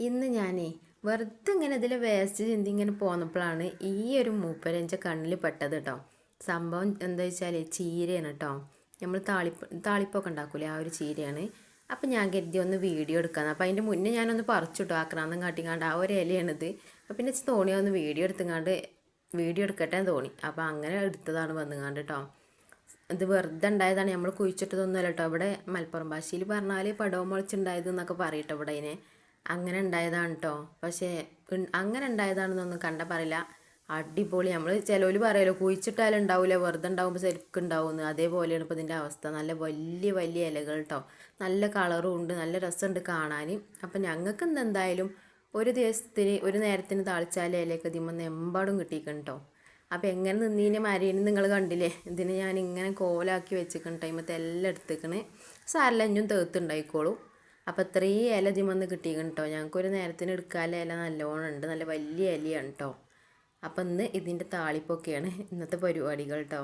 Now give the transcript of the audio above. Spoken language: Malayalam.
ഇന്ന് ഞാനേ വെറുതെ ഇങ്ങനെ ഇതിൽ വേസ്റ്റ് ചിന്തി ഇങ്ങനെ പോന്നപ്പോഴാണ് ഈ ഒരു മൂപ്പരഞ്ച കണ്ണിൽ പെട്ടത് കേട്ടോ. സംഭവം എന്താ വെച്ചാൽ ചീരയാണ് കേട്ടോ. നമ്മൾ താളിപ്പൊക്കെ ഉണ്ടാക്കൂലേ, ആ ഒരു ചീരയാണ്. അപ്പം ഞാൻ കരുതി ഒന്ന് വീഡിയോ എടുക്കാമെന്ന്. അപ്പം അതിൻ്റെ മുന്നേ ഞാനൊന്ന് പറിച്ചു കേട്ടോ, ആക്രാന്തം കാട്ടിക്കാണ്ട് ആ ഒരു ഇലയാണിത്. അപ്പം പിന്നെ തോന്നിയാൽ ഒന്ന് വീഡിയോ എടുക്കട്ടെ എന്ന് തോന്നി. അപ്പം അങ്ങനെ എടുത്തതാണ് വന്നുകാണ്ട് കേട്ടോ. ഇത് വെറുതെ ഉണ്ടായതാണ്, നമ്മൾ കുഴിച്ചിട്ടതൊന്നുമല്ല കേട്ടോ. ഇവിടെ മലപ്പുറം ഭാഷയിൽ പറഞ്ഞാൽ പടവും മുളച്ചുണ്ടായത് എന്നൊക്കെ പറയട്ടോ ഇവിടെ അതിനെ. അങ്ങനെ ഉണ്ടായതാണ് കേട്ടോ. പക്ഷേ അങ്ങനെ ഉണ്ടായതാണെന്നൊന്നും കണ്ട പറയില്ല. അടിപൊളി. നമ്മൾ ചിലവർ പറയുമല്ലോ കുഴിച്ചിട്ടാലും ഉണ്ടാവില്ല, വെറുതെ ഉണ്ടാകുമ്പോൾ ശരിക്കും ഉണ്ടാവുമെന്ന്. അതേപോലെയാണ് ഇപ്പോൾ ഇതിൻ്റെ അവസ്ഥ. നല്ല വലിയ വലിയ ഇലകൾ കേട്ടോ. നല്ല കളറും ഉണ്ട്, നല്ല രസമുണ്ട് കാണാൻ. അപ്പം ഞങ്ങൾക്ക് ഇന്ന് എന്തായാലും ഒരു ദിവസത്തിന് ഒരു നേരത്തിന് താളിച്ചാൽ ഇലയൊക്കെ ഇതിമ്മന്ന് എമ്പാടും കിട്ടിയിരിക്കണം കേട്ടോ. അപ്പോൾ എങ്ങനെ നിന്നീനെ മരേനെ നിങ്ങൾ കണ്ടില്ലേ. ഇതിന് ഞാൻ ഇങ്ങനെ കോലാക്കി വെച്ചിരിക്കണം ടൈമത്തെ എല്ലാം എടുത്തേക്കണേ. സാരല്ല, ഇഞ്ഞും തേത്തുണ്ടായിക്കോളൂ. അപ്പോൾ ഇത്രയും ഇല ഇതിമന്ന് കിട്ടിയിരിക്കണം കേട്ടോ. ഞങ്ങൾക്കൊരു നേരത്തിന് എടുക്കാനുള്ള ഇല നല്ലോണം ഉണ്ട്, നല്ല വലിയ ഇലയാണ് കേട്ടോ. അപ്പം ഇന്ന് ഇതിൻ്റെ താളിപ്പൊക്കെയാണ് ഇന്നത്തെ പരിപാടികൾ കേട്ടോ.